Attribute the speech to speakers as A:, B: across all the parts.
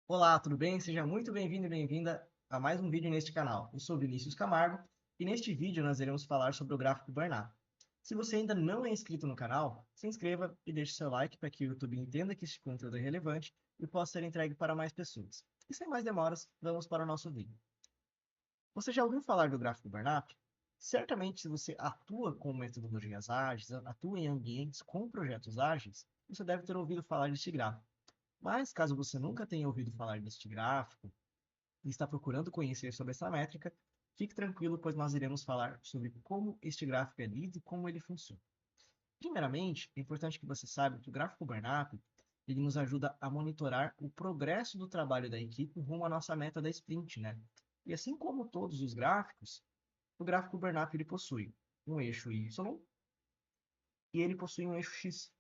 A: Olá, tudo bem? Seja muito bem-vindo e bem-vinda a mais um vídeo neste canal. Eu sou Vinícius Camargo e neste vídeo nós iremos falar sobre o gráfico Burnap. Se você ainda não é inscrito no canal, se inscreva e deixe seu like para que o YouTube entenda que este conteúdo é relevante e possa ser entregue para mais pessoas. E sem mais demoras, vamos para o nosso vídeo. Você já ouviu falar do gráfico Burnap? Certamente, se você atua com metodologias ágeis, atua em ambientes com projetos ágeis, você deve ter ouvido falar deste gráfico. Mas, caso você nunca tenha ouvido falar deste gráfico e está procurando conhecer sobre essa métrica, fique tranquilo, pois nós iremos falar sobre como este gráfico é lido e como ele funciona. Primeiramente, é importante que você saiba que o gráfico Burnap ele nos ajuda a monitorar o progresso do trabalho da equipe rumo à nossa meta da sprint, né? E assim como todos os gráficos, o gráfico Burnap ele possui um eixo Y e ele possui um eixo X.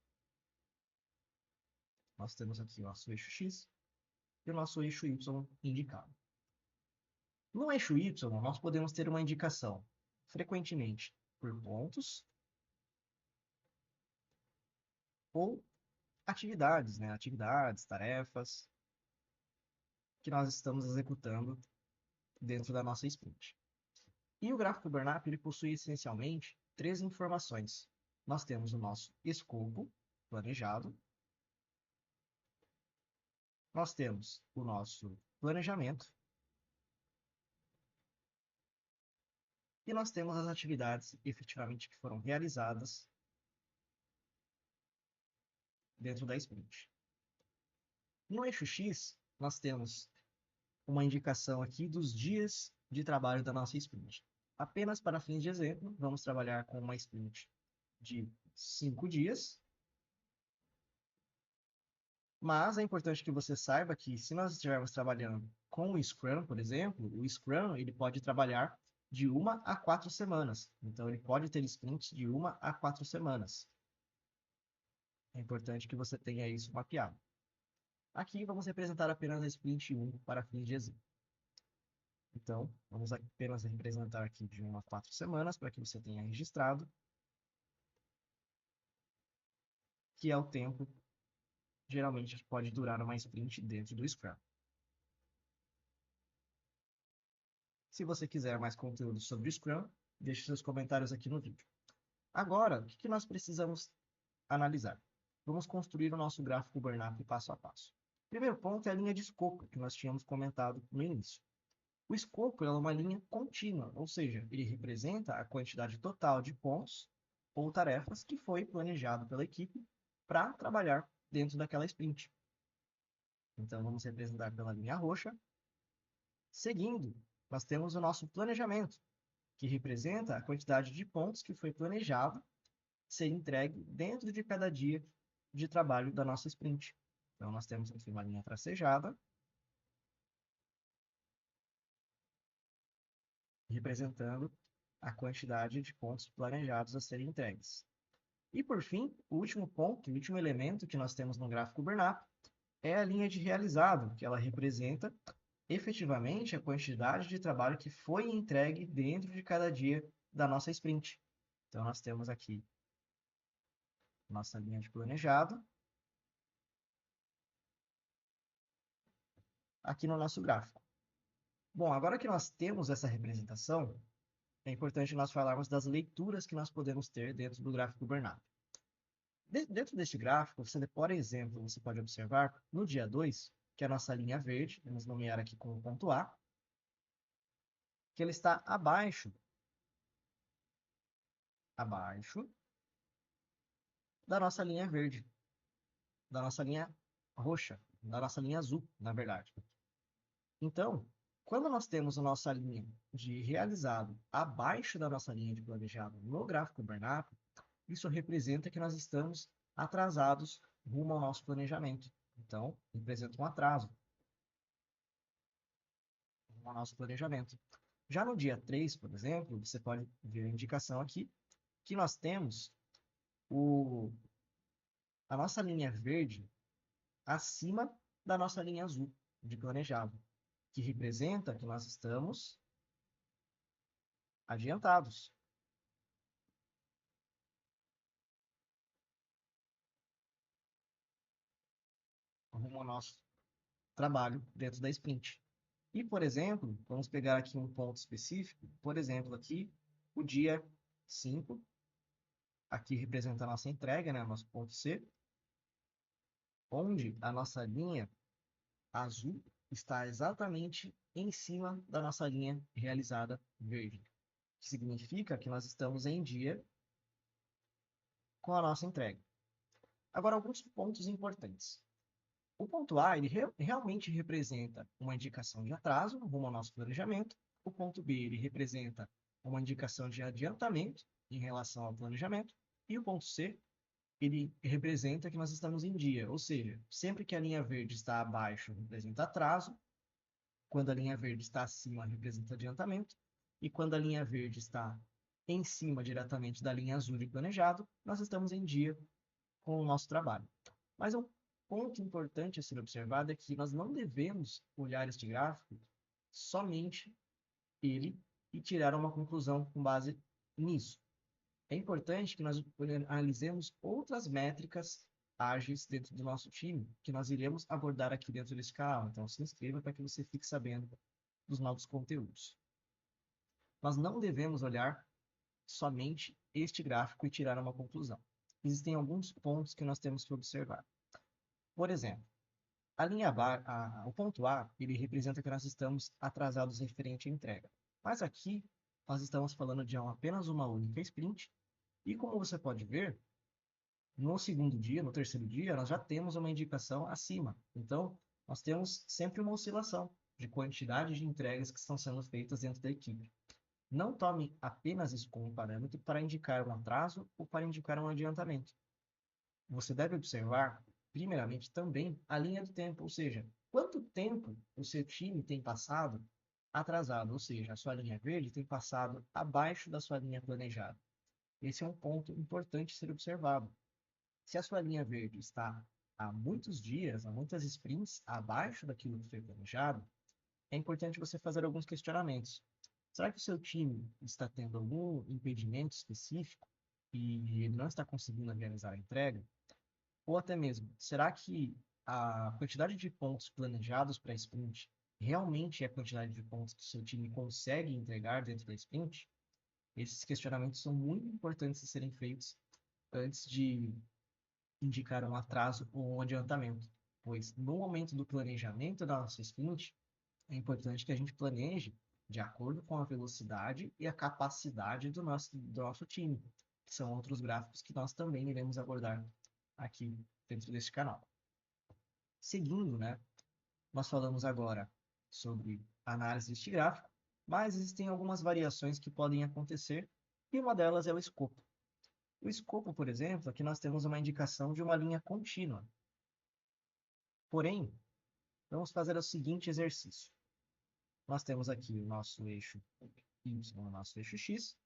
A: Nós temos aqui o nosso eixo X e o nosso eixo Y indicado. No eixo Y, nós podemos ter uma indicação, frequentemente por pontos ou atividades, né? Atividades, tarefas que nós estamos executando dentro da nossa sprint. E o gráfico Burnap ele possui essencialmente três informações. Nós temos o nosso escopo planejado, nós temos o nosso planejamento e nós temos as atividades efetivamente que foram realizadas dentro da sprint. No eixo X, nós temos uma indicação aqui dos dias de trabalho da nossa sprint. Apenas para fins de exemplo, vamos trabalhar com uma sprint de 5 dias, mas é importante que você saiba que se nós estivermos trabalhando com o Scrum, por exemplo, o Scrum ele pode trabalhar de 1 a 4 semanas. Então, ele pode ter sprints de 1 a 4 semanas. É importante que você tenha isso mapeado. Aqui vamos representar apenas a sprint 1 para fins de exemplo. Então, vamos apenas representar aqui de 1 a 4 semanas, para que você tenha registrado, que é o tempo, geralmente, que pode durar uma sprint dentro do Scrum. Se você quiser mais conteúdo sobre o Scrum, deixe seus comentários aqui no vídeo. Agora, o que nós precisamos analisar? Vamos construir o nosso gráfico Burnap passo a passo. O primeiro ponto é a linha de escopo, que nós tínhamos comentado no início. O escopo é uma linha contínua, ou seja, ele representa a quantidade total de pontos ou tarefas que foi planejado pela equipe para trabalhar dentro daquela sprint. Então, vamos representar pela linha roxa. Seguindo, nós temos o nosso planejamento, que representa a quantidade de pontos que foi planejado ser entregue dentro de cada dia de trabalho da nossa sprint. Então, nós temos aqui uma linha tracejada, representando a quantidade de pontos planejados a serem entregues. E, por fim, o último ponto, o último elemento que nós temos no gráfico Burnap é a linha de realizado, que ela representa efetivamente a quantidade de trabalho que foi entregue dentro de cada dia da nossa sprint. Então, nós temos aqui nossa linha de planejado, aqui no nosso gráfico. Bom, agora que nós temos essa representação, é importante nós falarmos das leituras que nós podemos ter dentro do gráfico Burnap. Dentro deste gráfico, você, por exemplo, você pode observar no dia 2, que é a nossa linha verde, vamos nomear aqui como ponto A, que ele está abaixo da nossa linha verde, da nossa linha roxa, da nossa linha azul, na verdade. Então, quando nós temos a nossa linha de realizado abaixo da nossa linha de planejado no gráfico Burnap, isso representa que nós estamos atrasados rumo ao nosso planejamento. Então, representa um atraso rumo ao nosso planejamento. Já no dia 3, por exemplo, você pode ver a indicação aqui que nós temos a nossa linha verde acima da nossa linha azul de planejado, que representa que nós estamos adiantados. Rumo ao nosso trabalho dentro da sprint. E, por exemplo, vamos pegar aqui um ponto específico, por exemplo, aqui, o dia 5, aqui representa a nossa entrega, né, nosso ponto C, onde a nossa linha azul está exatamente em cima da nossa linha realizada verde, que significa que nós estamos em dia com a nossa entrega. Agora, alguns pontos importantes. O ponto A, ele realmente representa uma indicação de atraso rumo ao nosso planejamento. O ponto B, ele representa uma indicação de adiantamento em relação ao planejamento. E o ponto C, ele representa que nós estamos em dia, ou seja, sempre que a linha verde está abaixo, representa atraso, quando a linha verde está acima, representa adiantamento, e quando a linha verde está em cima diretamente da linha azul de planejado, nós estamos em dia com o nosso trabalho. Mas um ponto importante a ser observado é que nós não devemos olhar este gráfico somente ele e tirar uma conclusão com base nisso. É importante que nós analisemos outras métricas ágeis dentro do nosso time, que nós iremos abordar aqui dentro desse canal. Então, se inscreva para que você fique sabendo dos novos conteúdos. Nós não devemos olhar somente este gráfico e tirar uma conclusão. Existem alguns pontos que nós temos que observar. Por exemplo, o ponto A, ele representa que nós estamos atrasados referente à entrega. Mas aqui, nós estamos falando de apenas uma única sprint, e como você pode ver, no segundo dia, no terceiro dia, nós já temos uma indicação acima. Então, nós temos sempre uma oscilação de quantidade de entregas que estão sendo feitas dentro da equipe. Não tome apenas isso como parâmetro para indicar um atraso ou para indicar um adiantamento. Você deve observar, primeiramente, também a linha do tempo, ou seja, quanto tempo o seu time tem passado atrasado, ou seja, a sua linha verde tem passado abaixo da sua linha planejada. Esse é um ponto importante a ser observado. Se a sua linha verde está há muitos dias, há muitas sprints abaixo daquilo que foi planejado, é importante você fazer alguns questionamentos. Será que o seu time está tendo algum impedimento específico e ele não está conseguindo realizar a entrega? Ou até mesmo, será que a quantidade de pontos planejados para a sprint realmente é a quantidade de pontos que o seu time consegue entregar dentro da sprint? Esses questionamentos são muito importantes de serem feitos antes de indicar um atraso ou um adiantamento, pois no momento do planejamento da nossa sprint, é importante que a gente planeje de acordo com a velocidade e a capacidade do nosso time, que são outros gráficos que nós também iremos abordar aqui dentro deste canal. Seguindo, né, nós falamos agora sobre a análise deste gráfico, mas existem algumas variações que podem acontecer, e uma delas é o escopo. O escopo, por exemplo, aqui nós temos uma indicação de uma linha contínua. Porém, vamos fazer o seguinte exercício. Nós temos aqui o nosso eixo Y, o nosso eixo X.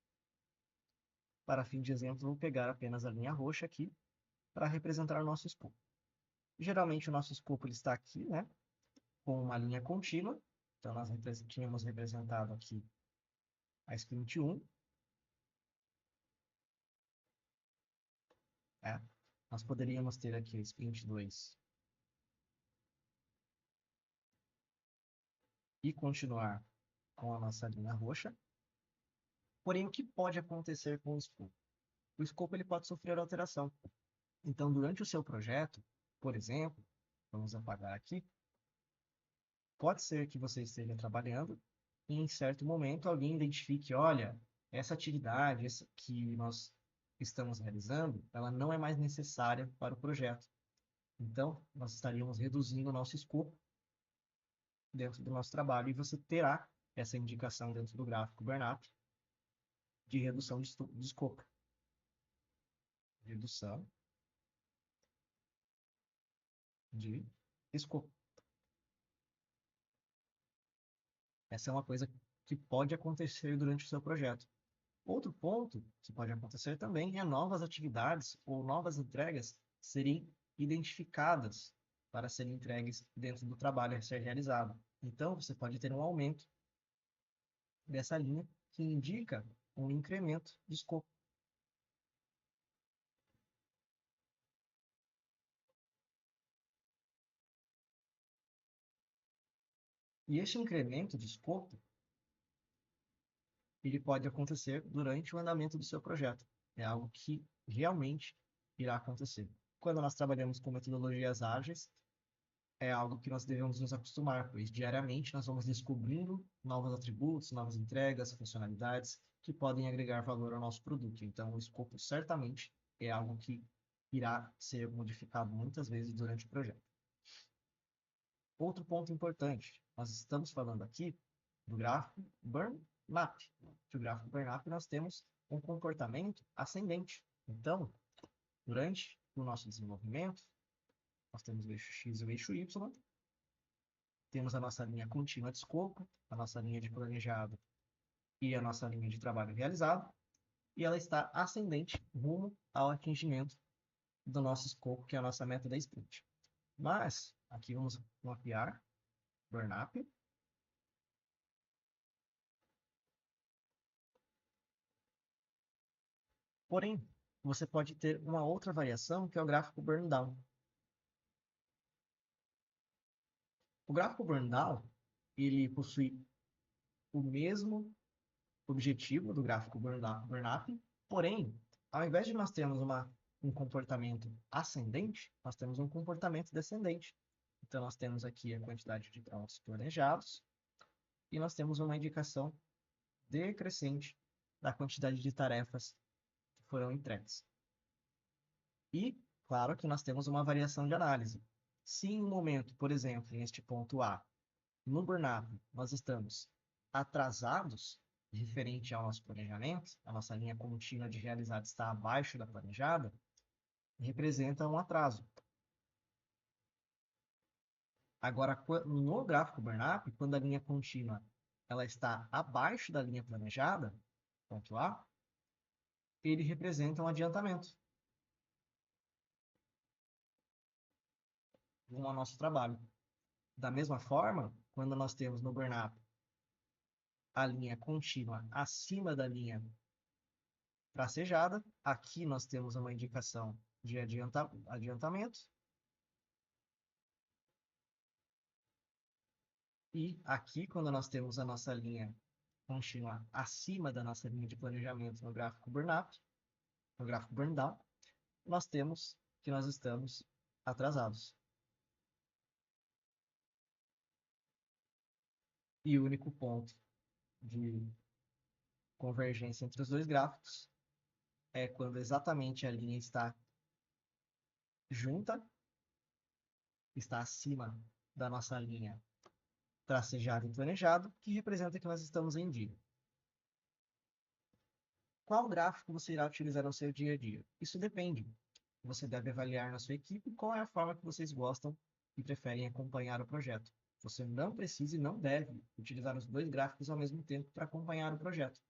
A: Para fim de exemplo, vou pegar apenas a linha roxa aqui para representar o nosso escopo. Geralmente o nosso escopo ele está aqui, né, com uma linha contínua. Então, nós tínhamos representado aqui a sprint 1. Né? Nós poderíamos ter aqui a sprint 2 e continuar com a nossa linha roxa. Porém, o que pode acontecer com o escopo? O escopo ele pode sofrer alteração. Então, durante o seu projeto, por exemplo, vamos apagar aqui, pode ser que você esteja trabalhando e em certo momento alguém identifique, olha, essa atividade que nós estamos realizando, ela não é mais necessária para o projeto. Então, nós estaríamos reduzindo o nosso escopo dentro do nosso trabalho e você terá essa indicação dentro do gráfico Bernap de redução de escopo. Redução de escopo. Essa é uma coisa que pode acontecer durante o seu projeto. Outro ponto que pode acontecer também é novas atividades ou novas entregas serem identificadas para serem entregues dentro do trabalho a ser realizado. Então, você pode ter um aumento dessa linha que indica um incremento de escopo. E este incremento de escopo, ele pode acontecer durante o andamento do seu projeto. É algo que realmente irá acontecer. Quando nós trabalhamos com metodologias ágeis, é algo que nós devemos nos acostumar, pois diariamente nós vamos descobrindo novos atributos, novas entregas, funcionalidades que podem agregar valor ao nosso produto. Então, o escopo certamente é algo que irá ser modificado muitas vezes durante o projeto. Outro ponto importante, nós estamos falando aqui do gráfico burn-up. No gráfico burn-up nós temos um comportamento ascendente. Então, durante o nosso desenvolvimento, nós temos o eixo X e o eixo Y, temos a nossa linha contínua de escopo, a nossa linha de planejado e a nossa linha de trabalho realizado, e ela está ascendente rumo ao atingimento do nosso escopo, que é a nossa meta da sprint. Mas, aqui vamos mapear burn-up. Porém, você pode ter uma outra variação, que é o gráfico burn down. O gráfico burn down, ele possui o mesmo objetivo do gráfico burn up, porém, ao invés de nós termos um comportamento ascendente, nós temos um comportamento descendente. Então, nós temos aqui a quantidade de pontos planejados e nós temos uma indicação decrescente da quantidade de tarefas que foram entregues. E, claro, que nós temos uma variação de análise. Se em um momento, por exemplo, neste ponto A, no burn-up, nós estamos atrasados referente ao nosso planejamento, a nossa linha contínua de realizado está abaixo da planejada, representa um atraso. Agora, no gráfico burn-up, quando a linha contínua ela está abaixo da linha planejada, ponto A, ele representa um adiantamento rumo ao nosso trabalho. Da mesma forma, quando nós temos no burn-up a linha contínua acima da linha tracejada, aqui nós temos uma indicação de adiantamento. E aqui, quando nós temos a nossa linha contínua acima da nossa linha de planejamento no gráfico burn-up, no gráfico burn-down, nós temos que nós estamos atrasados. E o único ponto de convergência entre os dois gráficos é quando exatamente a linha está junta, está acima da nossa linha tracejado e planejado, que representa que nós estamos em dia. Qual gráfico você irá utilizar no seu dia a dia? Isso depende. Você deve avaliar na sua equipe qual é a forma que vocês gostam e preferem acompanhar o projeto. Você não precisa e não deve utilizar os dois gráficos ao mesmo tempo para acompanhar o projeto.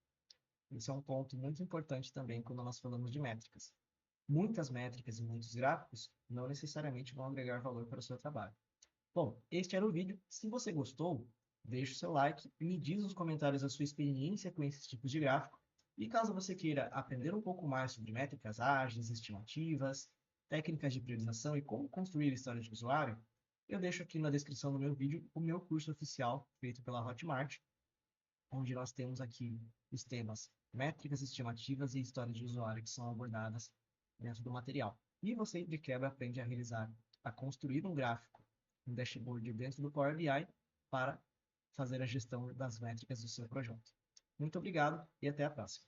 A: Esse é um ponto muito importante também quando nós falamos de métricas. Muitas métricas e muitos gráficos não necessariamente vão agregar valor para o seu trabalho. Bom, este era o vídeo. Se você gostou, deixe o seu like e me diz nos comentários a sua experiência com esses tipos de gráfico. E caso você queira aprender um pouco mais sobre métricas ágeis, estimativas, técnicas de priorização e como construir histórias de usuário, eu deixo aqui na descrição do meu vídeo o meu curso oficial feito pela Hotmart, onde nós temos aqui os temas métricas, estimativas e história de usuário que são abordadas dentro do material. E você, de quebra, aprende a construir um gráfico, um dashboard dentro do Power BI para fazer a gestão das métricas do seu projeto. Muito obrigado e até a próxima.